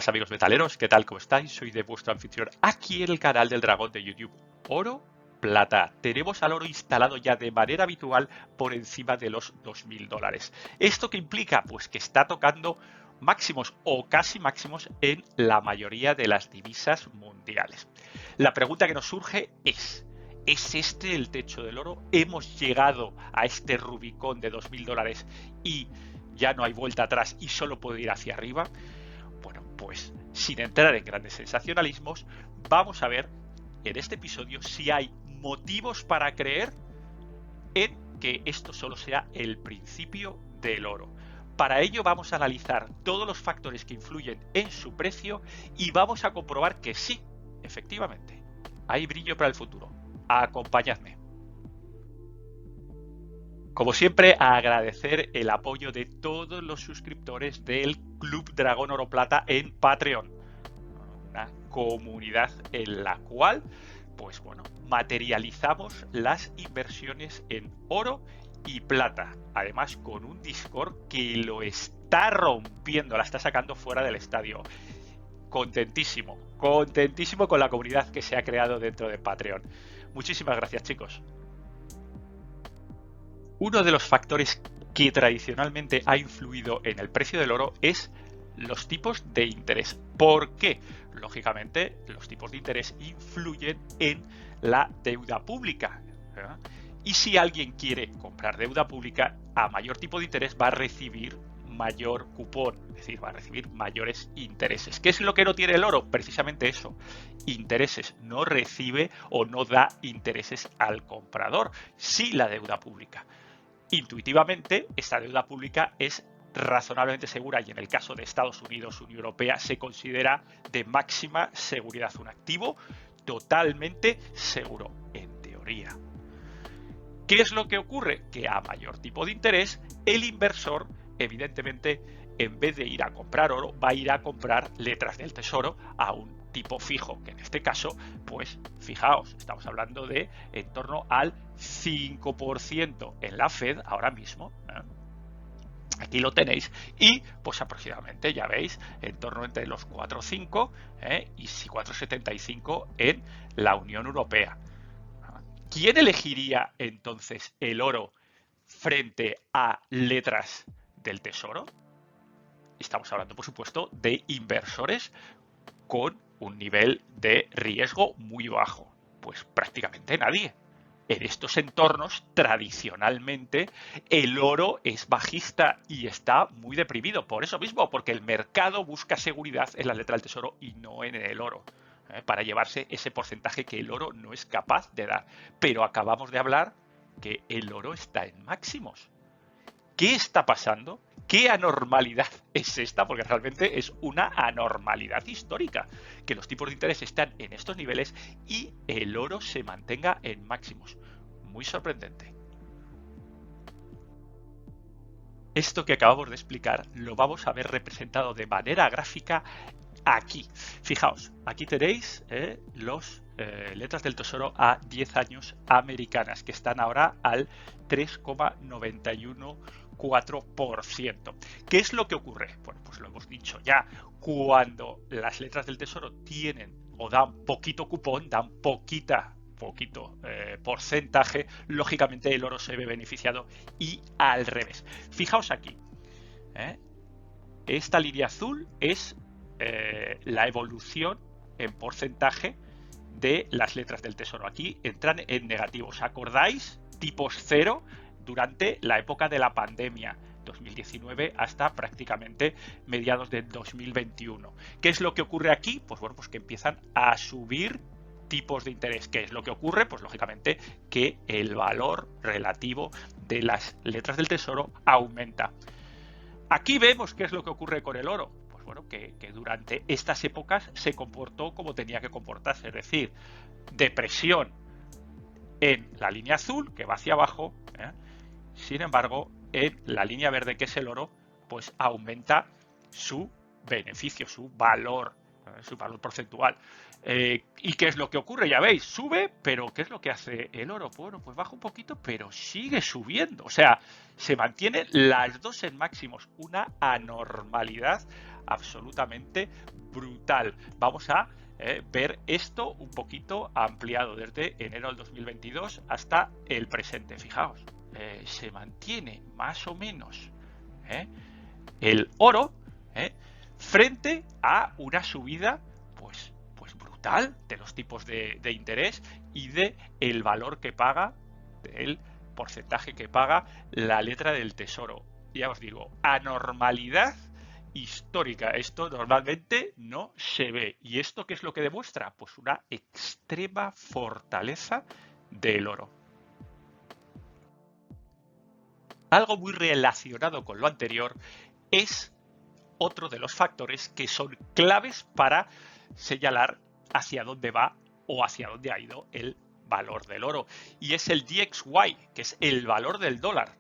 buenas amigos metaleros, ¿qué tal? ¿Cómo estáis? Soy de vuestro anfitrión aquí en el canal del Dragón de YouTube. Oro, plata. Tenemos al oro instalado ya de manera habitual por encima de los $2000. ¿Esto qué implica? Pues que está tocando máximos o casi máximos en la mayoría de las divisas mundiales. La pregunta que nos surge ¿es este el techo del oro? ¿Hemos llegado a este Rubicón de $2000 y ya no hay vuelta atrás y solo puede ir hacia arriba? Bueno, pues sin entrar en grandes sensacionalismos, vamos a ver en este episodio si hay motivos para creer en que esto solo sea el principio del oro. Para ello vamos a analizar todos los factores que influyen en su precio y vamos a comprobar que sí, efectivamente, hay brillo para el futuro. Acompañadme. Como siempre, agradecer el apoyo de todos los suscriptores del Club Dragón Oro Plata en Patreon, una comunidad en la cual, pues bueno, materializamos las inversiones en oro y plata, además con un Discord que lo está rompiendo, la está sacando fuera del estadio. Contentísimo con la comunidad que se ha creado dentro de Patreon. Muchísimas gracias, chicos. Uno de los factores que tradicionalmente ha influido en el precio del oro es los tipos de interés. ¿Por qué? Lógicamente, los tipos de interés influyen en la deuda pública. Y si alguien quiere comprar deuda pública, a mayor tipo de interés va a recibir mayor cupón, es decir, va a recibir mayores intereses. ¿Qué es lo que no tiene el oro? Precisamente eso, intereses. No recibe o no da intereses al comprador, sí la deuda pública. Intuitivamente, esta deuda pública es razonablemente segura y en el caso de Estados Unidos, Unión Europea, se considera de máxima seguridad, un activo totalmente seguro, en teoría. ¿Qué es lo que ocurre? Que a mayor tipo de interés, el inversor, evidentemente, en vez de ir a comprar oro, va a ir a comprar letras del tesoro a un tipo fijo, que en este caso, pues fijaos, estamos hablando de en torno al 5% en la Fed ahora mismo. Aquí lo tenéis y pues aproximadamente, ya veis, en torno entre los 4,5 y 4,75 en la Unión Europea. ¿Quién elegiría entonces el oro frente a letras del tesoro? Estamos hablando, por supuesto, de inversores con un nivel de riesgo muy bajo. Pues prácticamente nadie. En estos entornos, tradicionalmente, el oro es bajista y está muy deprimido. Por eso mismo, porque el mercado busca seguridad en la letra del tesoro y no en el oro, para llevarse ese porcentaje que el oro no es capaz de dar. Pero acabamos de hablar que el oro está en máximos. ¿Qué está pasando? ¿Qué anormalidad es esta? Porque realmente es una anormalidad histórica, que los tipos de interés están en estos niveles y el oro se mantenga en máximos. Muy sorprendente. Esto que acabamos de explicar lo vamos a ver representado de manera gráfica aquí. Fijaos, aquí tenéis los letras del tesoro a 10 años americanas, que están ahora al 3,914%. ¿Qué es lo que ocurre? Bueno, pues lo hemos dicho ya, cuando las letras del tesoro tienen o dan poquito cupón, dan poquito porcentaje, lógicamente el oro se ve beneficiado y al revés. Fijaos aquí, esta línea azul es la evolución en porcentaje de las letras del tesoro. Aquí entran en negativo. ¿Os acordáis? Tipos cero durante la época de la pandemia, 2019 hasta prácticamente mediados de 2021. ¿Qué es lo que ocurre aquí? Pues bueno, pues que empiezan a subir tipos de interés. ¿Qué es lo que ocurre? Pues lógicamente que el valor relativo de las letras del tesoro aumenta. Aquí vemos qué es lo que ocurre con el oro. Pues bueno, que durante estas épocas se comportó como tenía que comportarse, es decir, depresión en la línea azul, que va hacia abajo, sin embargo, en la línea verde, que es el oro, pues aumenta su beneficio, su valor porcentual. ¿Y qué es lo que ocurre? Ya veis, sube, pero ¿qué es lo que hace el oro? Bueno, pues baja un poquito, pero sigue subiendo. O sea, se mantienen las dos en máximos, una anormalidad absolutamente brutal. Vamos a ver esto un poquito ampliado desde enero del 2022 hasta el presente. Fijaos, se mantiene más o menos el oro frente a una subida pues brutal de los tipos de interés y de el valor que paga, del porcentaje que paga la letra del tesoro. Ya os digo, anormalidad histórica. Esto normalmente no se ve. ¿Y esto qué es lo que demuestra? Pues una extrema fortaleza del oro. Algo muy relacionado con lo anterior es otro de los factores que son claves para señalar hacia dónde va o hacia dónde ha ido el valor del oro, y es el DXY, que es el valor del dólar.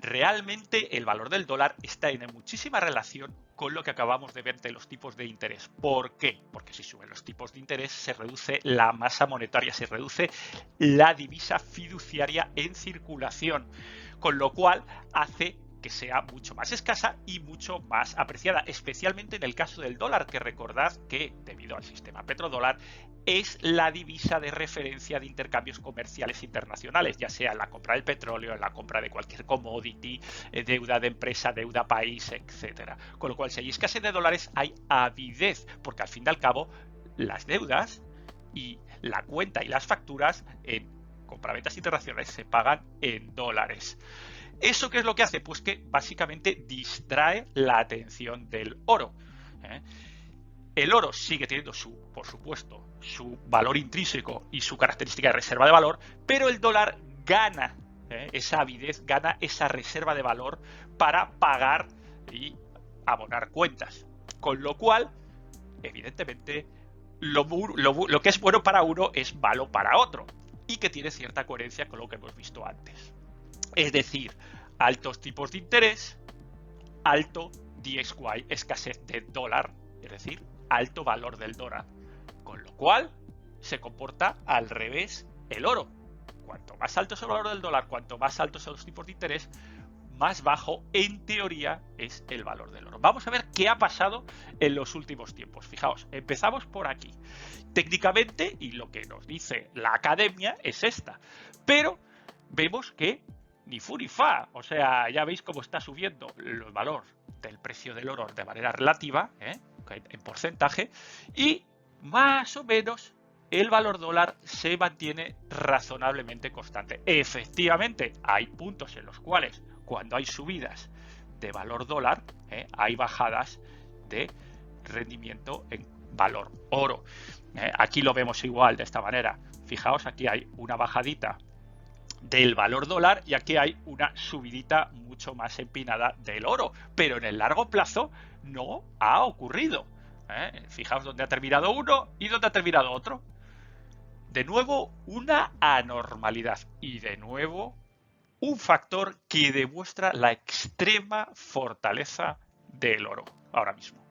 Realmente el valor del dólar está en muchísima relación con lo que acabamos de ver de los tipos de interés. ¿Por qué? Porque si suben los tipos de interés se reduce la masa monetaria, se reduce la divisa fiduciaria en circulación, con lo cual hace que sea mucho más escasa y mucho más apreciada, especialmente en el caso del dólar, que recordad que debido al sistema petrodólar es la divisa de referencia de intercambios comerciales internacionales, ya sea en la compra del petróleo, en la compra de cualquier commodity, deuda de empresa, deuda país, etcétera. Con lo cual, si hay escasez de dólares, hay avidez, porque al fin y al cabo las deudas y la cuenta y las facturas en compraventas internacionales se pagan en dólares. ¿Eso qué es lo que hace? Pues que básicamente distrae la atención del oro. El oro sigue teniendo por supuesto, su valor intrínseco y su característica de reserva de valor, pero el dólar gana esa avidez, gana esa reserva de valor para pagar y abonar cuentas. Con lo cual, evidentemente, lo que es bueno para uno es malo para otro, y que tiene cierta coherencia con lo que hemos visto antes. Es decir, altos tipos de interés, alto DXY, escasez de dólar, es decir, alto valor del dólar. Con lo cual, se comporta al revés el oro. Cuanto más alto es el valor del dólar, cuanto más altos son los tipos de interés, más bajo, en teoría, es el valor del oro. Vamos a ver qué ha pasado en los últimos tiempos. Fijaos, empezamos por aquí. Técnicamente, y lo que nos dice la academia es esta, pero vemos que ni fu ni fa, o sea, ya veis cómo está subiendo el valor del precio del oro de manera relativa, en porcentaje, y más o menos el valor dólar se mantiene razonablemente constante. Efectivamente, hay puntos en los cuales cuando hay subidas de valor dólar, hay bajadas de rendimiento en valor oro. Aquí lo vemos igual de esta manera. Fijaos, aquí hay una bajadita del valor dólar y aquí hay una subidita mucho más empinada del oro, pero en el largo plazo no ha ocurrido. Fijaos dónde ha terminado uno y dónde ha terminado otro. De nuevo, una anormalidad y de nuevo un factor que demuestra la extrema fortaleza del oro ahora mismo.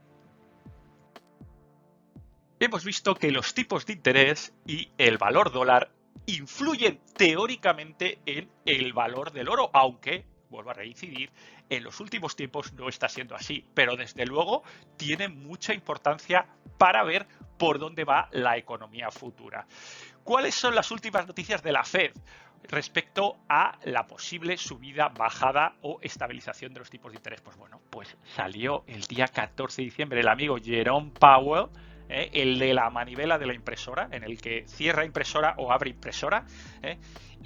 Hemos visto que los tipos de interés y el valor dólar influyen teóricamente en el valor del oro, aunque, vuelvo a reincidir, en los últimos tiempos no está siendo así, pero desde luego tiene mucha importancia para ver por dónde va la economía futura. ¿Cuáles son las últimas noticias de la Fed respecto a la posible subida, bajada o estabilización de los tipos de interés? Pues bueno, pues salió el día 14 de diciembre el amigo Jerome Powell, el de la manivela de la impresora, en el que cierra impresora o abre impresora,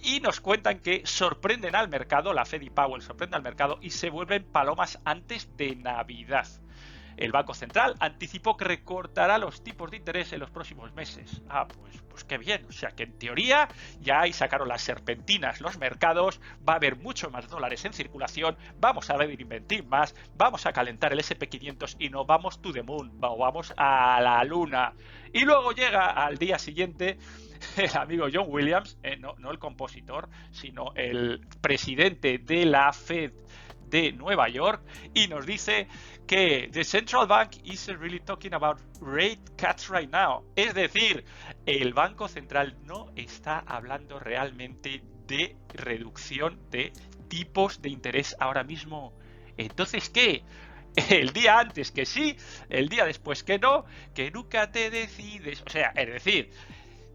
y nos cuentan que sorprenden al mercado, la Fed y Powell sorprenden al mercado y se vuelven palomas antes de Navidad. El Banco Central anticipó que recortará los tipos de interés en los próximos meses. Pues qué bien. O sea que en teoría ya ahí sacaron las serpentinas los mercados, va a haber mucho más dólares en circulación, vamos a invertir más, vamos a calentar el SP500 y nos vamos to the moon, vamos a la luna. Y luego llega al día siguiente el amigo John Williams, no el compositor, sino el presidente de la Fed de Nueva York, y nos dice que the central bank isn't really talking about rate cuts right now. Es decir, el Banco Central no está hablando realmente de reducción de tipos de interés ahora mismo. Entonces, ¿qué? el día antes que sí, el día después que no, que nunca te decides. O sea, es decir,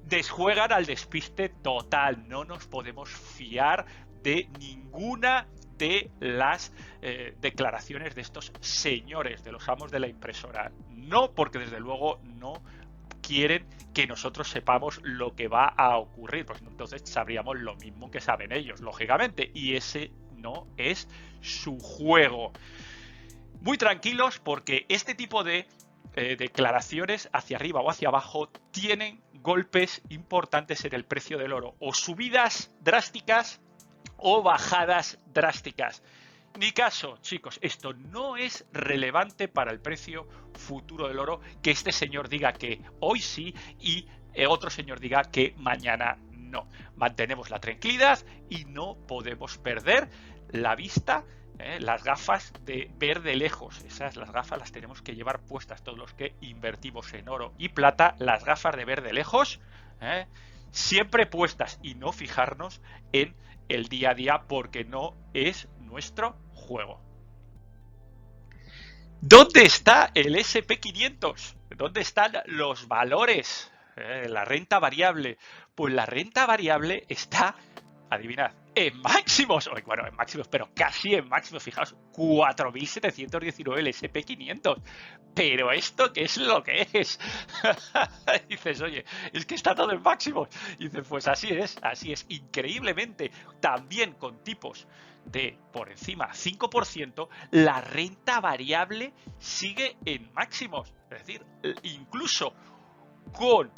desjuegan al despiste total. No nos podemos fiar de ninguna de las declaraciones de estos señores, de los amos de la impresora. No, porque desde luego no quieren que nosotros sepamos lo que va a ocurrir, pues entonces sabríamos lo mismo que saben ellos, lógicamente, y ese no es su juego. Muy tranquilos, porque este tipo de declaraciones hacia arriba o hacia abajo tienen golpes importantes en el precio del oro, o subidas drásticas o bajadas drásticas. Ni caso, chicos, esto no es relevante para el precio futuro del oro, que este señor diga que hoy sí y otro señor diga que mañana no. Mantenemos la tranquilidad y no podemos perder la vista, las gafas de ver de lejos. Las gafas las tenemos que llevar puestas todos los que invertimos en oro y plata, las gafas de ver de lejos, siempre puestas, y no fijarnos en el día a día, porque no es nuestro juego. ¿Dónde está el SP500? ¿Dónde están los valores? La renta variable. Pues la renta variable está, adivinad, en máximos. Bueno, en máximos, pero casi en máximos. Fijaos, 4.719 el SP500. Pero ¿esto qué es lo que es? Dices, oye, es que está todo en máximos. Dices, pues así es, increíblemente. También con tipos de por encima 5%, la renta variable sigue en máximos. Es decir, incluso con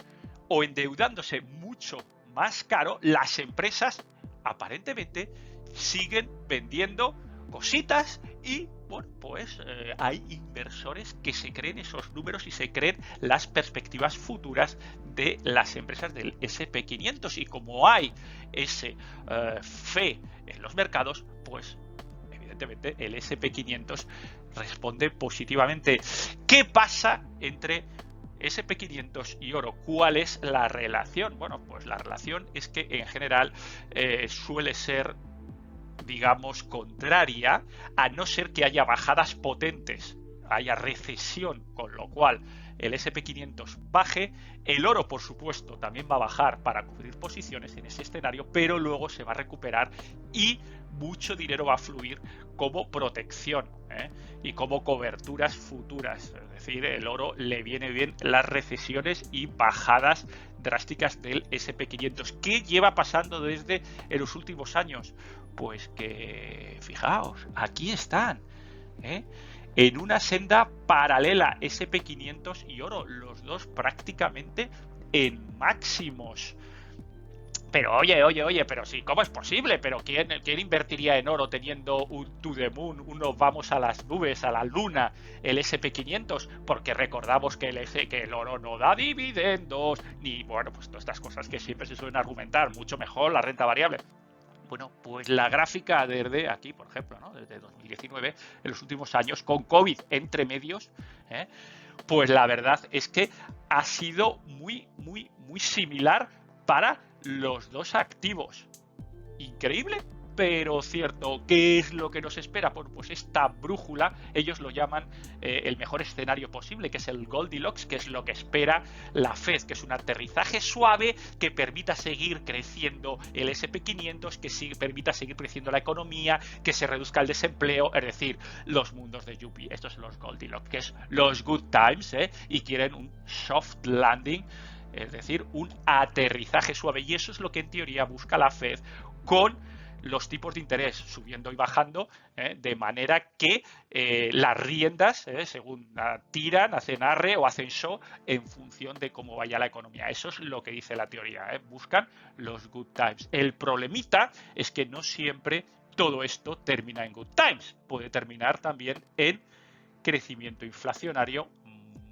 o endeudándose mucho más caro, las empresas aparentemente siguen vendiendo cositas y bueno, pues hay inversores que se creen esos números y se creen las perspectivas futuras de las empresas del SP500, y como hay ese fe en los mercados, pues evidentemente el SP500 responde positivamente. ¿Qué pasa entre SP500 y oro? ¿Cuál es la relación? Bueno, pues la relación es que en general suele ser, digamos, contraria, a no ser que haya bajadas potentes, haya recesión, con lo cual el SP500 baje. El oro, por supuesto, también va a bajar para cubrir posiciones en ese escenario, pero luego se va a recuperar y mucho dinero va a fluir como protección y como coberturas futuras. Es decir, el oro le viene bien las recesiones y bajadas drásticas del SP500. ¿Qué lleva pasando desde en los últimos años? Pues que, fijaos, aquí están, en una senda paralela, SP500 y oro, los dos prácticamente en máximos. Pero oye, pero sí, ¿cómo es posible? ¿Pero quién invertiría en oro teniendo un to the moon, unos vamos a las nubes, a la luna, el SP500? Porque recordamos que el oro no da dividendos, ni, bueno, pues todas estas cosas que siempre se suelen argumentar, mucho mejor la renta variable. Bueno, pues la gráfica desde aquí, por ejemplo, ¿no? Desde 2019, en los últimos años, con COVID entre medios, pues la verdad es que ha sido muy similar para los dos activos. Increíble, pero cierto. ¿Qué es lo que nos espera? Bueno, pues esta brújula, ellos lo llaman el mejor escenario posible, que es el Goldilocks, que es lo que espera la Fed, que es un aterrizaje suave que permita seguir creciendo el SP500, que permita seguir creciendo la economía, que se reduzca el desempleo, es decir, los mundos de Yuppie. Estos son los Goldilocks, que es los good times, y quieren un soft landing, es decir, un aterrizaje suave, y eso es lo que en teoría busca la Fed con los tipos de interés subiendo y bajando, de manera que las riendas, según tiran, hacen arre o hacen show en función de cómo vaya la economía. Eso es lo que dice la teoría, buscan los good times. El problemita es que no siempre todo esto termina en good times, puede terminar también en crecimiento inflacionario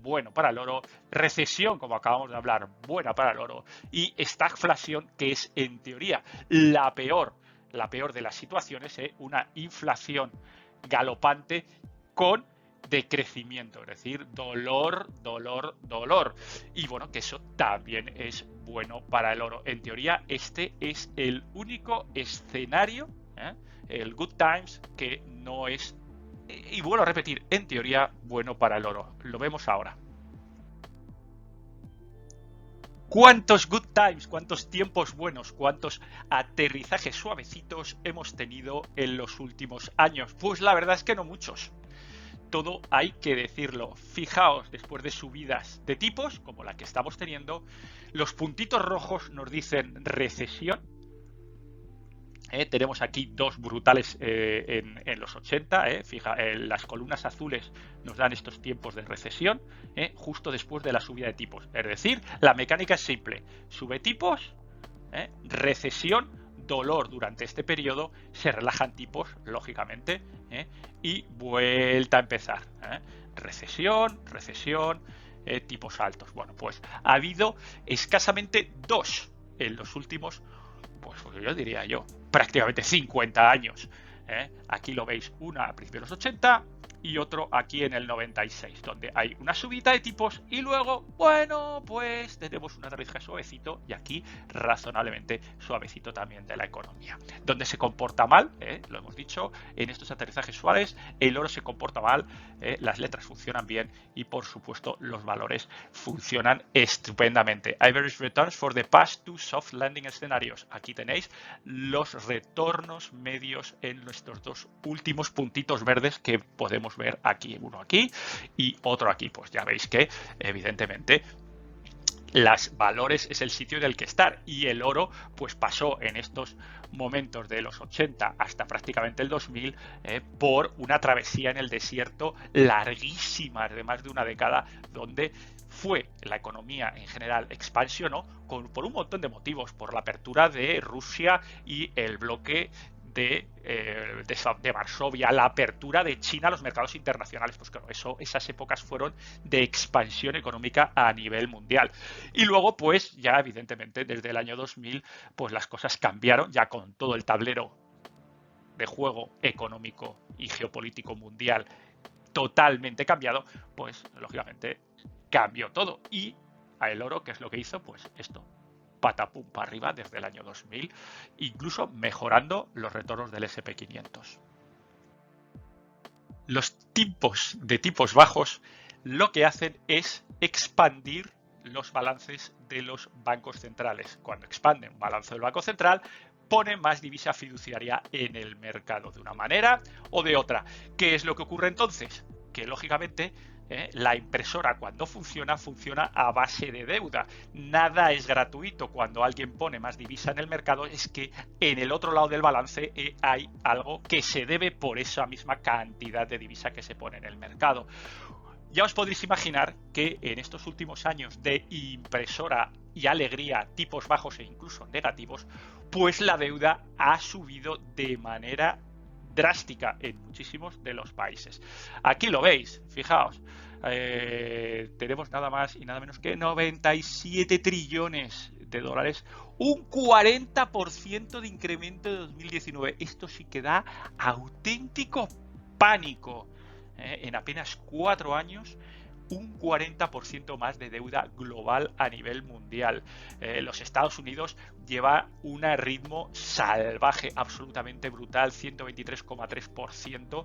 bueno para el oro, recesión, como acabamos de hablar, buena para el oro, y estagflación, que es en teoría la peor de las situaciones, una inflación galopante con decrecimiento, es decir, dolor. Y bueno, que eso también es bueno para el oro. En teoría, este es el único escenario, el good times, que no es Y vuelvo a repetir, en teoría, bueno para el oro. Lo vemos ahora. ¿Cuántos good times, cuántos tiempos buenos, cuántos aterrizajes suavecitos hemos tenido en los últimos años? Pues la verdad es que no muchos. Todo hay que decirlo. Fijaos, después de subidas de tipos, como la que estamos teniendo, los puntitos rojos nos dicen recesión. Tenemos aquí dos brutales en los 80. Fija, las columnas azules nos dan estos tiempos de recesión justo después de la subida de tipos. Es decir, la mecánica es simple. Sube tipos, recesión, dolor durante este periodo, se relajan tipos, lógicamente, y vuelta a empezar. Recesión, tipos altos. Bueno, pues ha habido escasamente dos en los últimos, pues yo diría prácticamente 50 años. Aquí lo veis, una a principios de los 80 y otro aquí en el 96, donde hay una subida de tipos y luego, bueno, pues tenemos un aterrizaje suavecito y aquí razonablemente suavecito también de la economía. Donde se comporta mal, lo hemos dicho, en estos aterrizajes suaves, el oro se comporta mal, las letras funcionan bien y por supuesto los valores funcionan estupendamente. Average returns for the past two soft landing escenarios. Aquí tenéis los retornos medios en nuestros dos últimos puntitos verdes que podemos ver aquí, uno aquí y otro aquí. Pues ya veis que evidentemente los valores es el sitio en el que estar, y el oro pues pasó en estos momentos de los 80 hasta prácticamente el 2000 por una travesía en el desierto larguísima de más de una década, donde fue la economía en general expansionó por un montón de motivos, por la apertura de Rusia y el bloque de Varsovia, la apertura de China a los mercados internacionales. Pues claro, esas épocas fueron de expansión económica a nivel mundial. Y luego, pues ya evidentemente desde el año 2000, pues las cosas cambiaron, ya con todo el tablero de juego económico y geopolítico mundial totalmente cambiado, pues lógicamente cambió todo. Y a el oro, ¿qué es lo que hizo? Pues esto, patapum para arriba desde el año 2000, incluso mejorando los retornos del SP500. Los tipos de tipos bajos lo que hacen es expandir los balances de los bancos centrales. Cuando expanden un balance del Banco Central, pone más divisa fiduciaria en el mercado de una manera o de otra. ¿Qué es lo que ocurre entonces? Que lógicamente la impresora cuando funciona a base de deuda. Nada es gratuito. Cuando alguien pone más divisa en el mercado es que en el otro lado del balance hay algo que se debe por esa misma cantidad de divisa que se pone en el mercado. Ya os podréis imaginar que en estos últimos años de impresora y alegría, tipos bajos e incluso negativos, pues la deuda ha subido de manera drástica en muchísimos de los países. Aquí lo veis, fijaos, tenemos nada más y nada menos que 97 trillones de dólares, un 40% de incremento de 2019. Esto sí que da auténtico pánico. En apenas 4 años, un 40% más de deuda global a nivel mundial. Los Estados Unidos lleva un ritmo salvaje, absolutamente brutal, 123,3%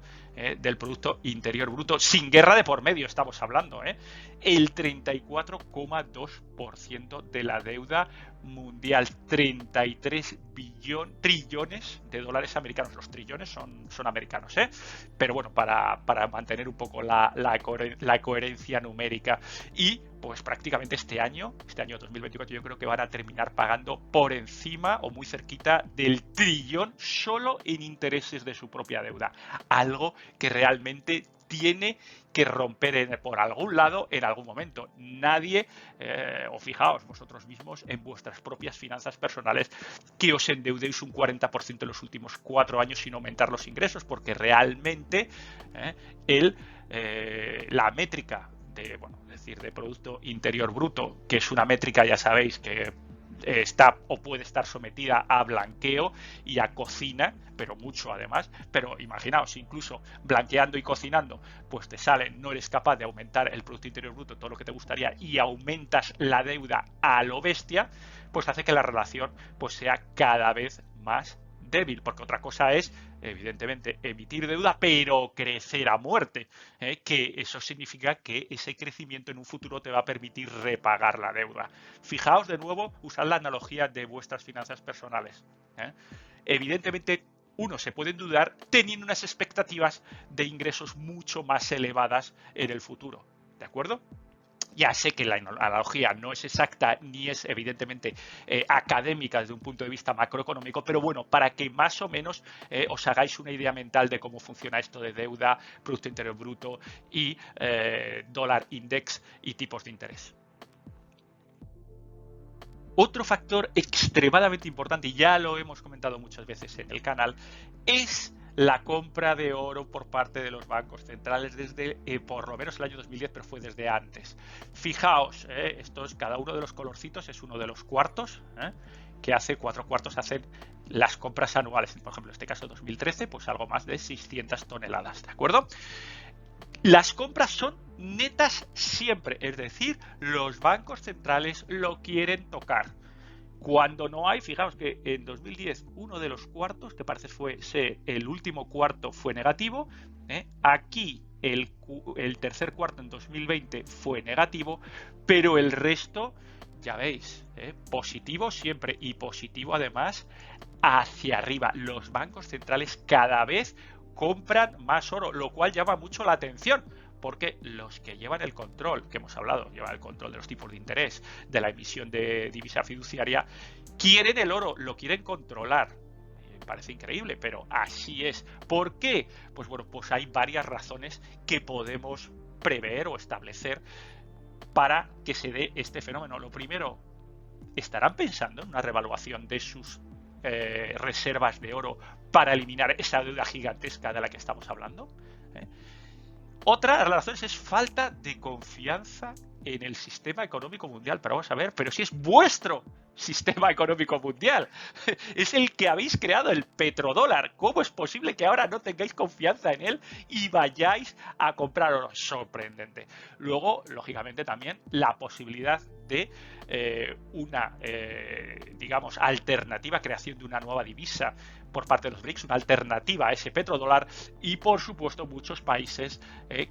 del Producto Interior Bruto, sin guerra de por medio estamos hablando, el 34,2% de la deuda mundial, 33 trillones de dólares americanos. Los trillones son americanos, pero bueno, para mantener un poco la coherencia numérica. Y pues prácticamente este año 2024, yo creo que van a terminar pagando por encima o muy cerquita del trillón solo en intereses de su propia deuda, algo que realmente tiene que romper por algún lado en algún momento. Nadie, o fijaos vosotros mismos en vuestras propias finanzas personales, que os endeudéis un 40% en los últimos 4 años sin aumentar los ingresos, porque realmente la métrica de Producto Interior Bruto, que es una métrica, ya sabéis, que está o puede estar sometida a blanqueo y a cocina, pero mucho además. Pero imaginaos, incluso blanqueando y cocinando, pues te salen, no eres capaz de aumentar el Producto Interior Bruto todo lo que te gustaría y aumentas la deuda a lo bestia, pues hace que la relación pues sea cada vez más débil, porque otra cosa es, evidentemente, emitir deuda, pero crecer a muerte, que eso significa que ese crecimiento en un futuro te va a permitir repagar la deuda. Fijaos de nuevo, usad la analogía de vuestras finanzas personales. Evidentemente, uno se puede endeudar teniendo unas expectativas de ingresos mucho más elevadas en el futuro, ¿de acuerdo? Ya sé que la analogía no es exacta ni es evidentemente académica desde un punto de vista macroeconómico, pero bueno, para que más o menos os hagáis una idea mental de cómo funciona esto de deuda, Producto Interior Bruto y dólar index y tipos de interés. Otro factor extremadamente importante, y ya lo hemos comentado muchas veces en el canal, es la compra de oro por parte de los bancos centrales desde por lo menos el año 2010, pero fue desde antes. Fijaos, cada uno de los colorcitos es uno de los cuartos, que hace 4 cuartos hacen las compras anuales. Por ejemplo, en este caso 2013, pues algo más de 600 toneladas, ¿de acuerdo? Las compras son netas siempre, es decir, los bancos centrales lo quieren tocar. Cuando no hay, fijaos que en 2010 uno de los cuartos, que parece fue el último cuarto, fue negativo. Aquí el tercer cuarto en 2020 fue negativo, pero el resto, ya veis, positivo siempre, y positivo además hacia arriba. Los bancos centrales cada vez compran más oro, lo cual llama mucho la atención, porque los que llevan el control, que hemos hablado, llevan el control de los tipos de interés, de la emisión de divisa fiduciaria, quieren el oro, lo quieren controlar. Me parece increíble, pero así es. ¿Por qué? Pues bueno, pues hay varias razones que podemos prever o establecer para que se dé este fenómeno. Lo primero, ¿estarán pensando en una revaluación de sus reservas de oro para eliminar esa deuda gigantesca de la que estamos hablando? Otra de las razones es falta de confianza en el sistema económico mundial. Pero vamos a ver, pero si es vuestro sistema económico mundial, es el que habéis creado, el petrodólar. ¿Cómo es posible que ahora no tengáis confianza en él y vayáis a comprar oro? Sorprendente. Luego, lógicamente, también la posibilidad de una, digamos, alternativa, creación de una nueva divisa por parte de los BRICS, una alternativa a ese petrodólar, y por supuesto muchos países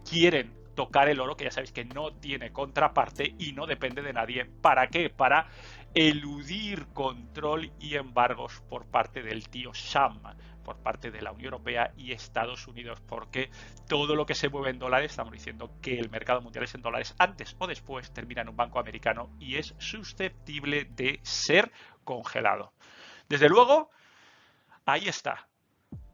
quieren tocar el oro, que ya sabéis que no tiene contraparte y no depende de nadie. ¿Para qué? Para eludir control y embargos por parte del tío Sam, por parte de la Unión Europea y Estados Unidos, porque todo lo que se mueve en dólares, estamos diciendo que el mercado mundial es en dólares, antes o después termina en un banco americano y es susceptible de ser congelado. Desde luego, ahí está.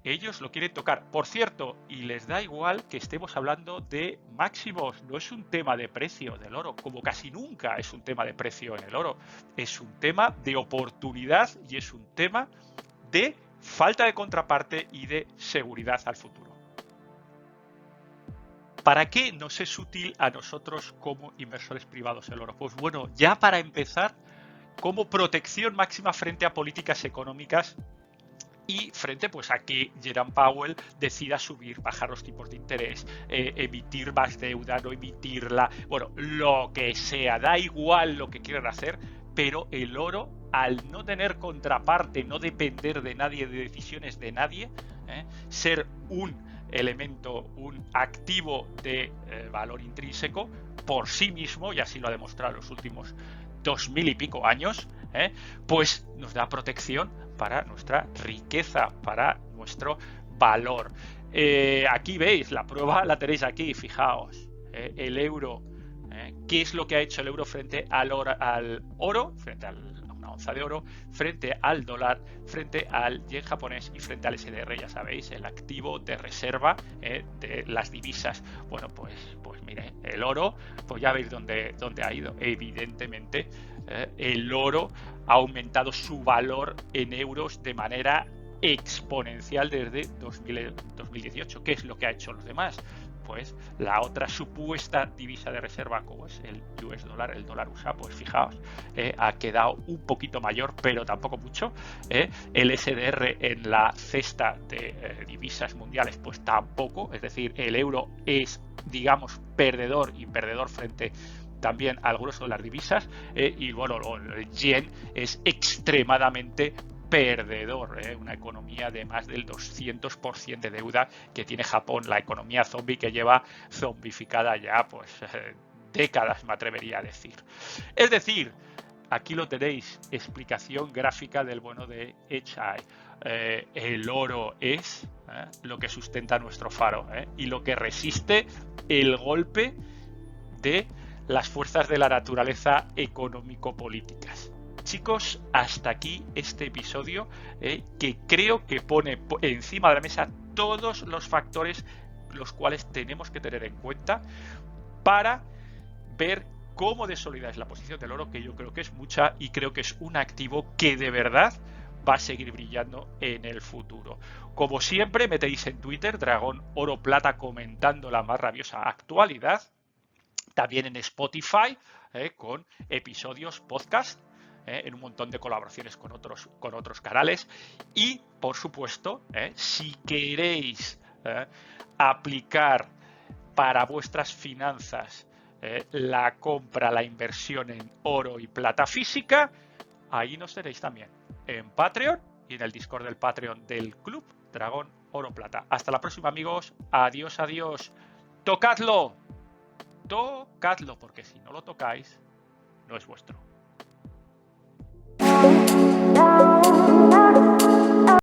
Ellos lo quieren tocar. Por cierto, y les da igual que estemos hablando de máximos. No es un tema de precio del oro, como casi nunca es un tema de precio en el oro. Es un tema de oportunidad y es un tema de falta de contraparte y de seguridad al futuro. ¿Para qué nos es útil a nosotros como inversores privados el oro? Pues bueno, ya para empezar, como protección máxima frente a políticas económicas y frente pues a que Jerome Powell decida subir, bajar los tipos de interés, emitir más deuda, no emitirla, bueno, lo que sea, da igual lo que quieran hacer, pero el oro, al no tener contraparte, no depender de nadie, de decisiones de nadie, ser un elemento, un activo de valor intrínseco por sí mismo, y así lo ha demostrado en los últimos 2000 y pico años, pues nos da protección para nuestra riqueza, para nuestro valor. Aquí veis, la prueba la tenéis aquí, fijaos, el euro, ¿qué es lo que ha hecho el euro frente al oro, frente a una onza de oro, frente al dólar, frente al yen japonés y frente al SDR? Ya sabéis, el activo de reserva de las divisas. Bueno, pues mire, el oro, pues ya veis dónde ha ido. Evidentemente, el oro ha aumentado su valor en euros de manera exponencial desde 2018. ¿Qué es lo que ha hecho los demás? Pues la otra supuesta divisa de reserva, como es el US dólar, el dólar USA, pues fijaos, ha quedado un poquito mayor, pero tampoco mucho. El SDR en la cesta de divisas mundiales, pues tampoco. Es decir, el euro es, digamos, perdedor y perdedor frente también al grueso de las divisas, y bueno, el yen es extremadamente perdedor, una economía de más del 200% de deuda que tiene Japón, la economía zombie que lleva zombificada ya pues décadas, me atrevería a decir. Es decir, aquí lo tenéis, explicación gráfica del bono de HI. El oro es lo que sustenta nuestro faro y lo que resiste el golpe de las fuerzas de la naturaleza económico-políticas. Chicos, hasta aquí este episodio que creo que pone encima de la mesa todos los factores los cuales tenemos que tener en cuenta para ver cómo de sólida es la posición del oro, que yo creo que es mucha y creo que es un activo que de verdad va a seguir brillando en el futuro. Como siempre, me tenéis en Twitter, Dragón Oro Plata, comentando la más rabiosa actualidad. También en Spotify, con episodios, podcast, en un montón de colaboraciones con otros canales. Y, por supuesto, si queréis aplicar para vuestras finanzas la compra, la inversión en oro y plata física, ahí nos tenéis también en Patreon y en el Discord del Patreon del Club Dragón Oro Plata. Hasta la próxima, amigos. Adiós, adiós. ¡Tocadlo! Tocadlo, porque si no lo tocáis, no es vuestro.